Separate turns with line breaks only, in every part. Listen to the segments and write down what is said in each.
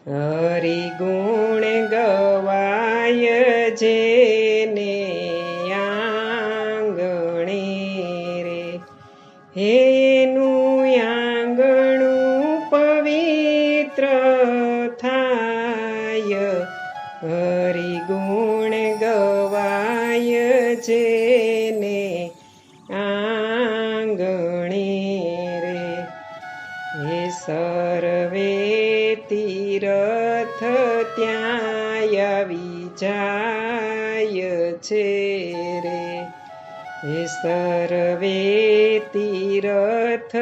હરિ ગુણ ગવાય જેને આંગણે રે, એનું આંગણું પવિત્ર થાય. હરિ ગુણ ગવાય જેને આંગણે રે, એ સર્વે તીરથ ત્યાં આવી જાય છે રે, એ સર્વે તીરથ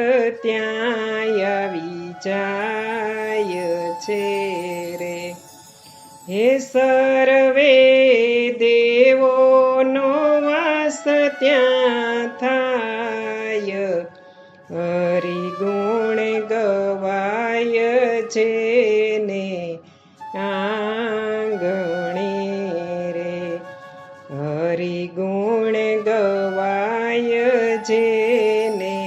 ત્યાં આવી જાય છે રે, એ સર્વે દેવોનો વાસ ત્યાં થાય. હરિ ગુણ ગવાય જેને આંગણે રે, હરિ ગુણ ગવાય જેને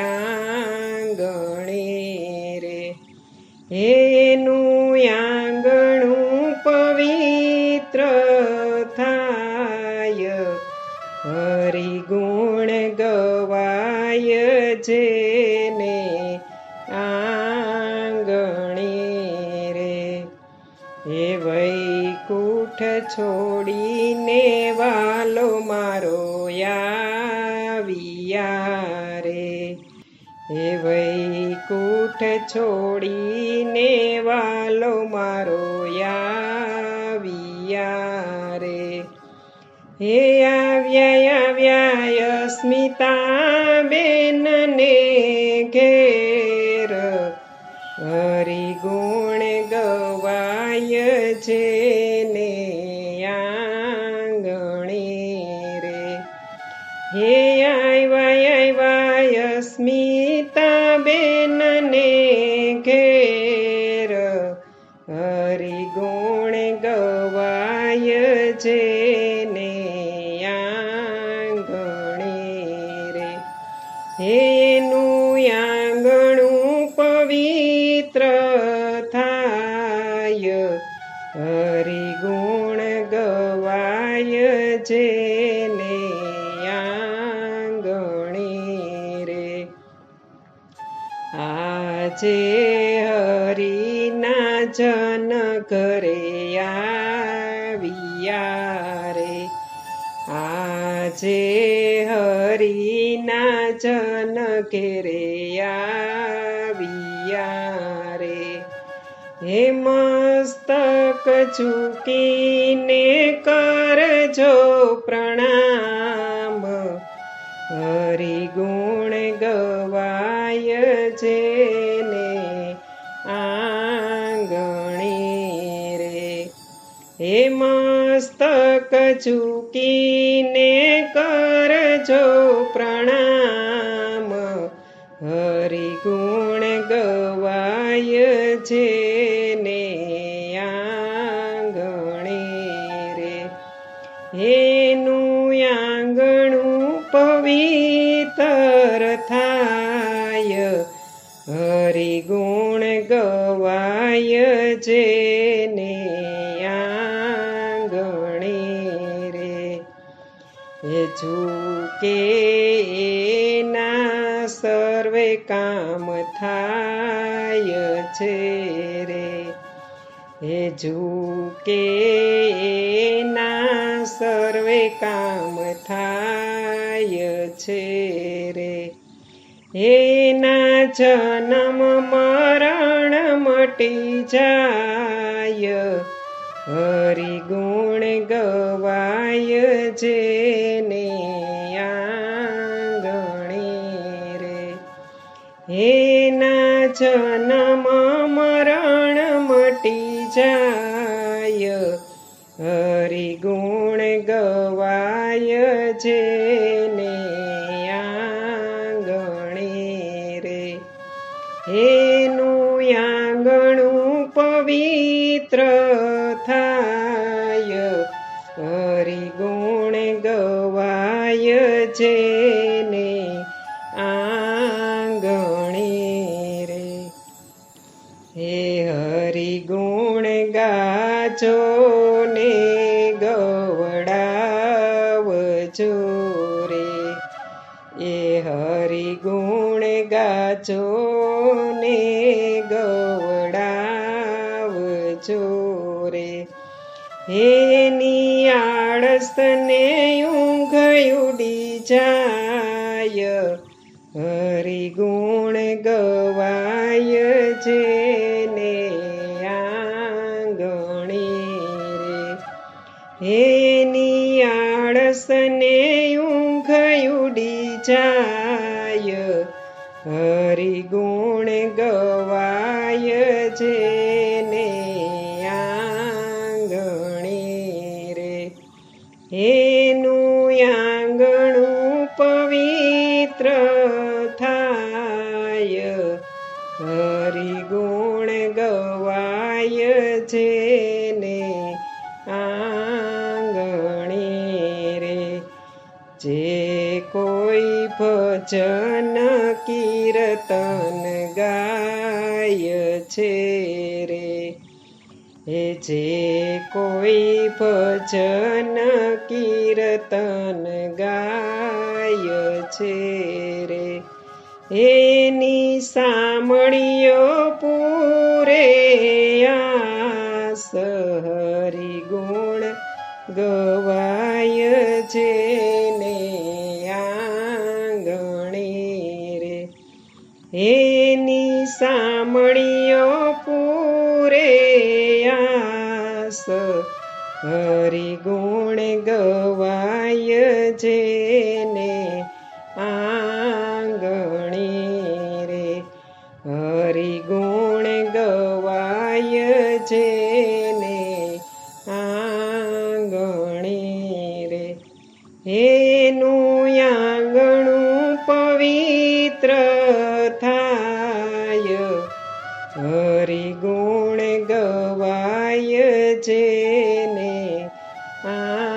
આંગણે રે, એનું આંગણું પવિત્ર થાય. હરિ ગુણ ગવાય જેને આંગણે રે, એ વૈકુંઠ છોડીને વાલો મારો આવ્યા રે, એ વૈકુંઠ છોડીને વાલો મારો આવ્યા રે, હે આવ્યા સ્મિતાબેનને ઘેર. હરિ ગુણ ગવાય જેને આંગણે રે, હે આવ્યા સ્મિતાબેનને ઘેર. હરિ ગુણ ગવાય જેને આંગણે રે, એનું આંગણું પવિત્ર થાય. હરિ ગુણ ગવાય જેને આંગણે રે, આજે હરિના જન ઘરે આવ્યા રે, આજે હરિના જન ઘેરે આવ્યા રે, હે મસ્તક ઝૂકીને કરજો પ્રણામ. હરિ ગુણ ગવાય જેને આંગણે રે, હે મસ્તક ઝૂકીને કરજો પ્રણામ. હરિ ગુણ ગવાય જેને આંગણે રે, એનું આંગણું પવિત્ર થાય. હરિ ગુણ ગવાય જેને આંગણે રે, એ ઝૂકે એના સર્વે કામ થાય છે રે, એ ઝૂકે એના સર્વે કામ થાય છે રે, એના જન્મ મરણ મટી જાય. હરિ ગુણ ગવાય જેને આંગણે રે, એના જન્મ મરણ મટી જાય. હરિ ગુણ ગવાય જેને આંગણે રે, એનું આંગણું પવિત્ર થાય. હરિ ગુણ ગવાય જેને આંગણે રે, હે હરિ ગુણ ગાજો ને ગવડાવજો રે, એ હરિ ગુણ ગાજો ને ગવડાવજો રે, એની આળસને ઊંઘ ઉડી જાય, હરિ ગુણ ગવાય જેને આંગણે રે, એની આળસને ઊંઘ ઉડી જાય, હરિ ગુણ ગવાય જેને આંગણે રે, એનું આંગણું પવિત્ર થાય, હરિ ગુણ ગવાય જેને આંગણે રે, જે કોઈ ભજન કીર્તન ગાય છે રે, એ જે કોઈ ભજન કીર્તન ગાય છે રે, એની સાંભળ્યો પૂરે આસ, હરિ ગુણ ગવાય જેને આંગણે રે, એની સાંભળ્યો પૂરે આસ, હરિ ગુણ ગવાય જેને આંગણે રે, હરિ ગુણ ગવાય જેને આંગણે રે, એનું આંગણું પવિત્ર થાય, હરિ ગુણ ગવાય જેને આ